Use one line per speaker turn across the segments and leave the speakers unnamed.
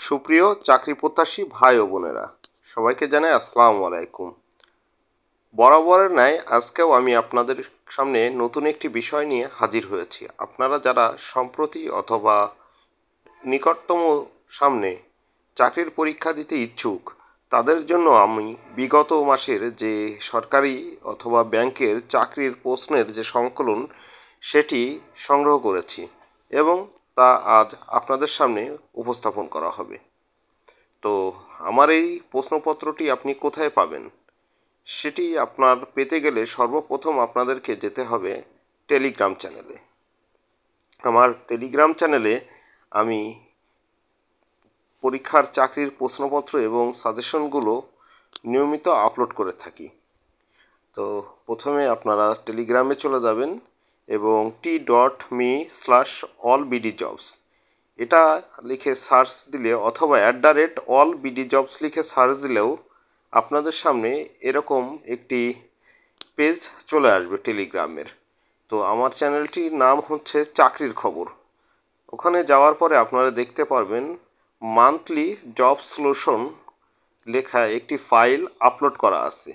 সুপ্রিয় চাকরি প্রত্যাশী ভাই ও বোনেরা, সবাইকে জানাই আসসালামু আলাইকুম। বরাবরের ন্যায় আজকেও আমি আপনাদের সামনে নতুন একটি বিষয় নিয়ে হাজির হয়েছি। আপনারা যারা সম্প্রতি অথবা নিকটতম সামনে চাকরির পরীক্ষা দিতে ইচ্ছুক, তাদের জন্য আমি বিগত মাসের যে সরকারি অথবা ব্যাংকের চাকরির প্রশ্নের যে সংকলন সেটি সংগ্রহ করেছি এবং তা আজ আপনাদের সামনে উপস্থাপন করা হবে। তো আমার এই প্রশ্নপত্রটি আপনি কোথায় পাবেন? সেটি আপনার পেতে গেলে সর্বপ্রথম আপনাদেরকে যেতে হবে টেলিগ্রাম চ্যানেলে। আমার টেলিগ্রাম চ্যানেলে আমি পরীক্ষার চাকরির প্রশ্নপত্র এবং সাজেশনগুলো নিয়মিত আপলোড করে থাকি। তো প্রথমে আপনারা টেলিগ্রামে চলে যাবেন এবং t.me/allbdjobs এটা লিখে সার্চ দিলে অথবা @allbdjobs লিখে সার্চ দিলেও আপনাদের সামনে এরকম একটি পেজ চলে আসবে টেলিগ্রামের। তো আমার চ্যানেলটির নাম হচ্ছে চাকরির খবর। ওখানে যাওয়ার পরে আপনারা দেখতে পারবেন মান্থলি জব সলিউশন লেখা একটি ফাইল আপলোড করা আছে।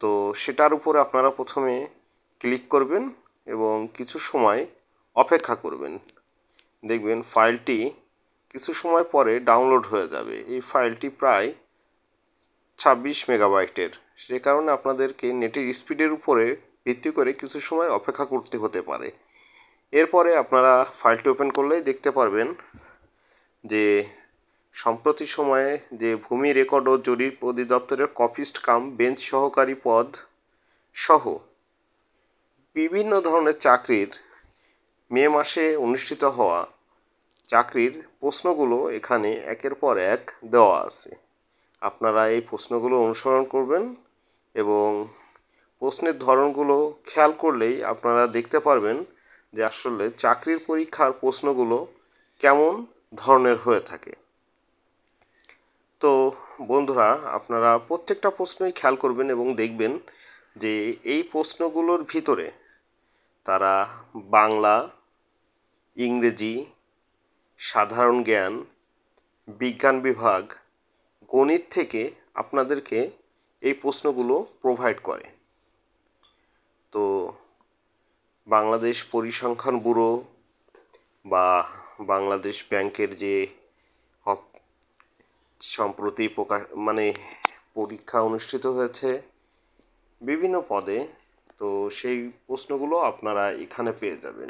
তো সেটার উপরে আপনারা প্রথমে ক্লিক করবেন এবং কিছু সময় অপেক্ষা করবেন। দেখবেন ফাইলটি কিছু সময় পরে ডাউনলোড হয়ে যাবে। এই ফাইলটি প্রায় 26 মেগাবাইটের। সে কারণে আপনাদেরকে নেটের স্পিডের উপরে ভিত্তি করে কিছু সময় অপেক্ষা করতে হতে পারে। এরপরে আপনারা ফাইলটি ওপেন করলেই দেখতে পারবেন যে সম্প্রতি সময়ে যে ভূমি রেকর্ড ও জরিপ অধিদপ্তরের কপিস্ট কাম বেঞ্চ সহকারী পদ সহ বিভিন্ন ধরনের চাকরির মে মাসে অনুষ্ঠিত হওয়া চাকরির প্রশ্নগুলো এখানে একের পর এক দেওয়া আছে। আপনারা এই প্রশ্নগুলো অনুসরণ করবেন এবং প্রশ্নের ধরনগুলো খেয়াল করলেই আপনারা দেখতে পারবেন যে আসলে চাকরির পরীক্ষার প্রশ্নগুলো কেমন ধরনের হয়ে থাকে। তো বন্ধুরা, আপনারা প্রত্যেকটা প্রশ্নই খেয়াল করবেন এবং দেখবেন যে এই প্রশ্নগুলোর ভিতরে তারা বাংলা, ইংরেজি, সাধারণ জ্ঞান, বিজ্ঞান বিভাগ, গণিত থেকে আপনাদেরকে এই প্রশ্নগুলো প্রোভাইড করে। তো বাংলাদেশ পরিসংখ্যান ব্যুরো বা বাংলাদেশ ব্যাংকের যে সম্প্রতি পরীক্ষা অনুষ্ঠিত হয়েছে বিভিন্ন পদে, তো সেই প্রশ্নগুলো আপনারা এখানে পেয়ে যাবেন।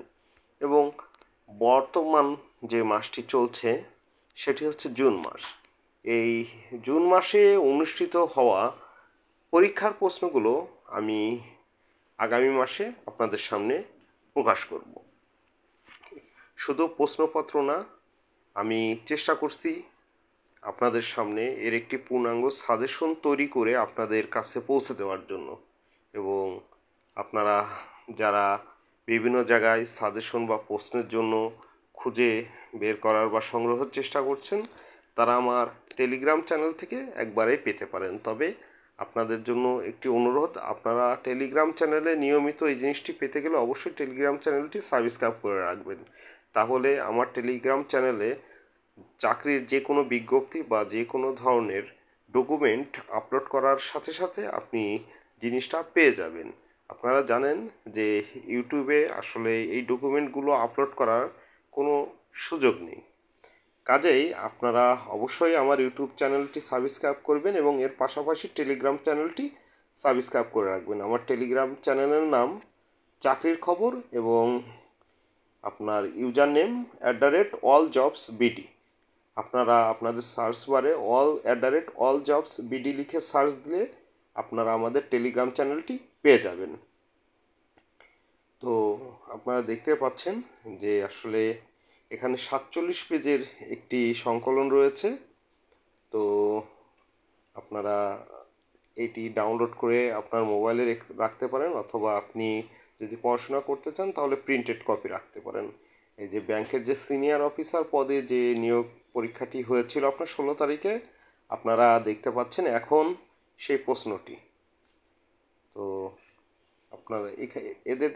এবং বর্তমান যে মাসটি চলছে সেটি হচ্ছে জুন মাস। এই জুন মাসে অনুষ্ঠিত হওয়া পরীক্ষার প্রশ্নগুলো আমি আগামী মাসে আপনাদের সামনে প্রকাশ করব। শুধু প্রশ্নপত্র না, আমি চেষ্টা করছি আপনাদের সামনে এর একটি পূর্ণাঙ্গ সাজেশন তৈরি করে আপনাদের কাছে পৌঁছে দেওয়ার জন্য। এবং আপনারা যারা বিভিন্ন জায়গায় সাজেশন বা প্রশ্নের জন্য খুঁজে বের করার বা সংগ্রহের চেষ্টা করছেন, তারা আমার টেলিগ্রাম চ্যানেল থেকে একবারে পেতে পারেন। তবে আপনাদের জন্য একটি অনুরোধ, আপনারা টেলিগ্রাম চ্যানেলে নিয়মিত এই জিনিসটি পেতে গেলে অবশ্যই টেলিগ্রাম চ্যানেলটি সাবস্ক্রাইব করে রাখবেন। তাহলে আমার টেলিগ্রাম চ্যানেলে চাকরির যে কোনো বিজ্ঞপ্তি বা যে কোনো ধরনের ডকুমেন্ট আপলোড করার সাথে সাথে আপনি জিনিসটা পেয়ে যাবেন। আপনারা জানেন যে ইউটিউবে আসলে এই ডকুমেন্টগুলো আপলোড করার কোনো সুযোগ নেই। কাজেই আপনারা অবশ্যই আমার ইউটিউব চ্যানেলটি সাবস্ক্রাইব করবেন এবং এর পাশাপাশি টেলিগ্রাম চ্যানেলটি সাবস্ক্রাইব করে রাখবেন। আমার টেলিগ্রাম চ্যানেলের নাম চাকরির খবর এবং আপনার ইউজার নেম @alljobsbd। আপনারা আপনাদের সার্চ বারে @alljobsbd লিখে সার্চ দিলে আপনারা আমাদের টেলিগ্রাম চ্যানেলটি পেয়ে যাবেন। তো আপনারা দেখতে পাচ্ছেন যে আসলে এখানে 47 পেজের একটি সংকলন রয়েছে। তো আপনারা এটি ডাউনলোড করে আপনার মোবাইলে রাখতে পারেন, অথবা আপনি যদি পড়াশোনা করতে চান তাহলে প্রিন্টেড কপি রাখতে পারেন। এই যে ব্যাংকের যে সিনিয়র অফিসার পদে যে নিয়োগ পরীক্ষাটি হয়েছিল আপনার 16 তারিখে, আপনারা দেখতে পাচ্ছেন এখন সেই প্রশ্নটি। তো আপনার এদের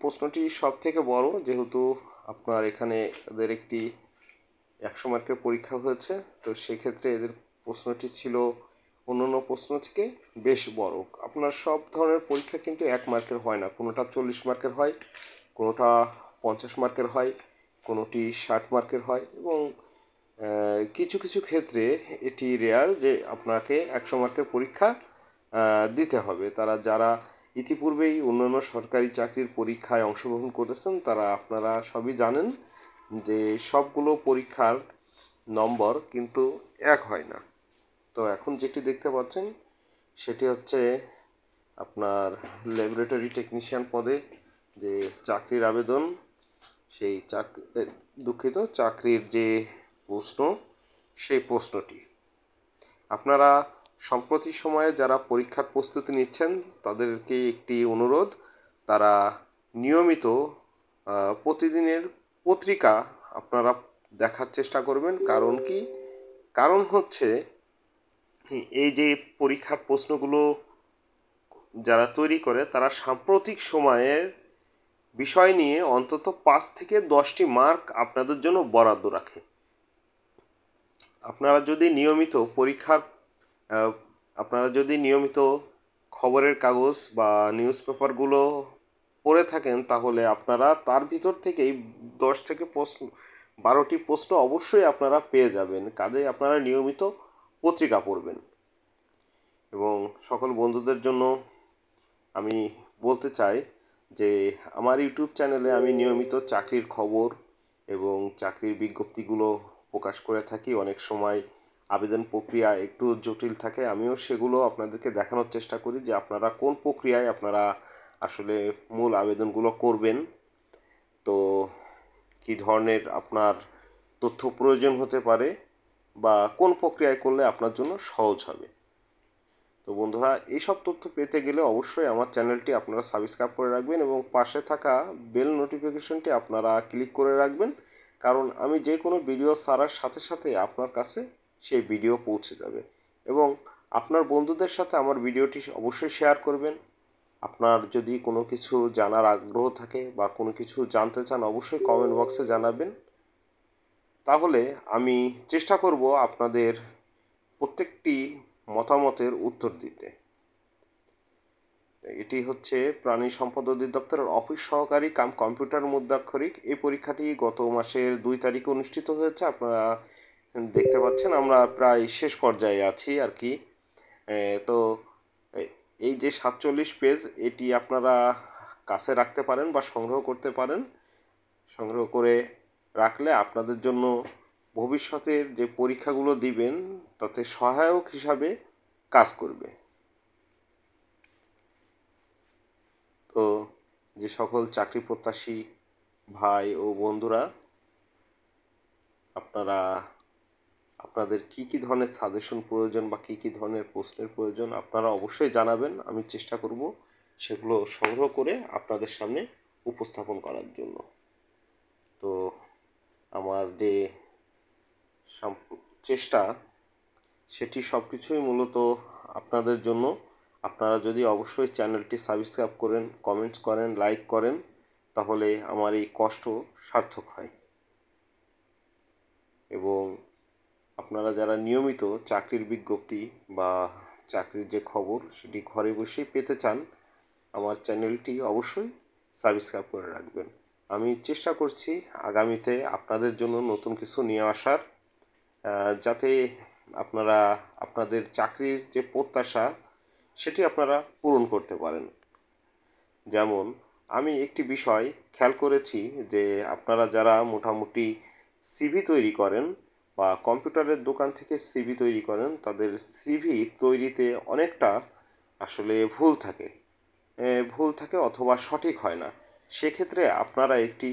প্রশ্নটি সব থেকে বড়, যেহেতু আপনার এখানে এদের একটি 100 মার্কের পরীক্ষা হয়েছে। তো সেক্ষেত্রে এদের প্রশ্নটি ছিল অন্যান্য প্রশ্ন থেকে বেশ বড়। আপনার সব ধরনের পরীক্ষা কিন্তু 1 মার্কের হয় না, কোনোটা 40 মার্কের হয়, কোনোটা 50 মার্কের হয়, কোনোটি 60 মার্কের হয়, এবং কিছু কিছু ক্ষেত্রে এটি রেয়ার যে আপনাকে 100 মার্কের পরীক্ষা দিতে হবে। তারা যারা ইতিপূর্বেই অন্যান্য সরকারি চাকরির পরীক্ষায় অংশগ্রহণ করেছেন তারা আপনারা সবই জানেন যে সবগুলো পরীক্ষার নম্বর কিন্তু এক হয় না। তো এখন যেটি দেখতে পাচ্ছেন সেটি হচ্ছে আপনার ল্যাবরেটরি টেকনিশিয়ান পদে যে চাকরির আবেদন, সেই দুঃখিত চাকরির যে প্রশ্ন, সেই প্রশ্নটি আপনারা সম্প্রতি সময়ে যারা পরীক্ষার প্রস্তুতি নিচ্ছেন তাদেরকে একটি অনুরোধ, তারা নিয়মিত প্রতিদিনের পত্রিকা আপনারা দেখার চেষ্টা করবেন। কারণ কি? কারণ হচ্ছে এই যে পরীক্ষার প্রশ্নগুলো যারা তৈরি করে তারা সাম্প্রতিক সময়ের বিষয় নিয়ে অন্তত 5 থেকে 10টি মার্ক আপনাদের জন্য বরাদ্দ রাখে। আপনারা যদি নিয়মিত খবরের কাগজ বা নিউজ পেপারগুলো পড়ে থাকেন তাহলে আপনারা তার ভিতর থেকেই 10 থেকে 12টি প্রশ্ন অবশ্যই আপনারা পেয়ে যাবেন। কাজেই আপনারা নিয়মিত পত্রিকা পড়বেন। এবং সকল বন্ধুদের জন্য আমি বলতে চাই যে আমার ইউটিউব চ্যানেলে আমি নিয়মিত চাকরির খবর এবং চাকরির বিজ্ঞপ্তিগুলো প্রকাশ করে থাকি। অনেক সময় আবেদন প্রক্রিয়া একটু জটিল থাকে, আমিও সেগুলো আপনাদেরকে দেখানোর চেষ্টা করি যে আপনারা কোন প্রক্রিয়ায় আপনারা আসলে মূল আবেদনগুলো করবেন, তো কী ধরনের আপনার তথ্য প্রয়োজন হতে পারে বা কোন প্রক্রিয়ায় করলে আপনার জন্য সহজ হবে। তো বন্ধুরা, এইসব তথ্য পেতে গেলে অবশ্যই আমার চ্যানেলটি আপনারা সাবস্ক্রাইব করে রাখবেন এবং পাশে থাকা বেল নোটিফিকেশনটি আপনারা ক্লিক করে রাখবেন, কারণ আমি যে কোনো ভিডিও ছাড়ার সাথে সাথে আপনার কাছে সেই ভিডিও পৌঁছে যাবে। এবং আপনার বন্ধুদের সাথে আমার ভিডিওটি অবশ্যই শেয়ার করবেন। আপনার যদি কোনো কিছু জানার আগ্রহ থাকে বা কোনো কিছু জানতে চান অবশ্যই কমেন্ট বক্সে জানাবেন, তাহলে আমি চেষ্টা করব আপনাদের প্রত্যেকটি মতামতের উত্তর দিতে। এটি হচ্ছে প্রাণী সম্পদ অধিদপ্তরের অফিস সহকারী কাম কম্পিউটার মুদ্রাক্ষরিক। এই পরীক্ষাটি গত মাসের 2 তারিখে অনুষ্ঠিত হয়েছে। আপনারা দেখতে পাচ্ছেন আমরা প্রায় শেষ পর্যায়ে আছি আর কি। তো এই যে 47 পেজ, এটি আপনারা কাছে রাখতে পারেন বা সংগ্রহ করতে পারেন। সংগ্রহ করে রাখলে আপনাদের জন্য ভবিষ্যতের যে পরীক্ষাগুলো দিবেন তাতে সহায়ক হিসাবে কাজ করবে। তো যে সকল চাকরি প্রত্যাশী ভাই ও বন্ধুরা, আপনাদের কী কী ধরনের সাজেশন প্রয়োজন বা কী কী ধরনের প্রশ্নের প্রয়োজন আপনারা অবশ্যই জানাবেন। আমি চেষ্টা করব সেগুলো সংগ্রহ করে আপনাদের সামনে উপস্থাপন করার জন্য। তো আমার যে চেষ্টা সেটি সব কিছুই মূলত আপনাদের জন্য। আপনারা যদি অবশ্যই চ্যানেলটি সাবস্ক্রাইব করেন, কমেন্টস করেন, লাইক করেন, তাহলে আমার এই কষ্ট সার্থক হয়। এবং আপনারা যারা নিয়মিত চাকরির বিজ্ঞপ্তি বা চাকরির যে খবর সেটি ঘরে বসেই পেতে চান, আমার চ্যানেলটি অবশ্যই সাবস্ক্রাইব করে রাখবেন। আমি চেষ্টা করছি আগামীতে আপনাদের জন্য নতুন কিছু নিয়ে আসার, যাতে আপনারা আপনাদের চাকরির যে প্রত্যাশা সেটি আপনারা পূরণ করতে পারেন। যেমন আমি একটি বিষয় খেয়াল করেছি যে আপনারা যারা মোটামুটি সিভি তৈরি করেন বা কম্পিউটারের দোকান থেকে সিভি তৈরি করেন, তাদের সিভি তৈরিতে অনেকটা আসলে ভুল থাকে অথবা সঠিক হয় না। সেক্ষেত্রে আপনারা একটি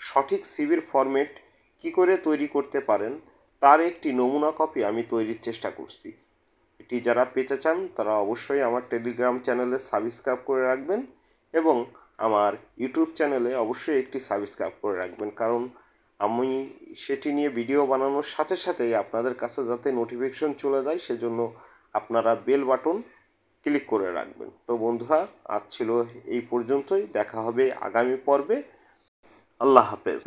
সঠিক সিভির ফরম্যাট কী করে তৈরি করতে পারেন তার একটি নমুনা কপি আমি তৈরির চেষ্টা করছি। এটি যারা পেতে চান তারা অবশ্যই আমার টেলিগ্রাম চ্যানেলে সাবস্ক্রাইব করে রাখবেন এবং আমার ইউটিউব চ্যানেলে অবশ্যই একটি সাবস্ক্রাইব করে রাখবেন, কারণ আমি সেটি নিয়ে ভিডিও বানানোর সাথে সাথেই আপনাদের কাছে যাতে নোটিফিকেশন চলে যায় সেজন্য আপনারা বেল বাটন ক্লিক করে রাখবেন। তো বন্ধুরা, আজ ছিল এই পর্যন্তই। দেখা হবে আগামী পর্বে। আল্লাহ হাফেজ।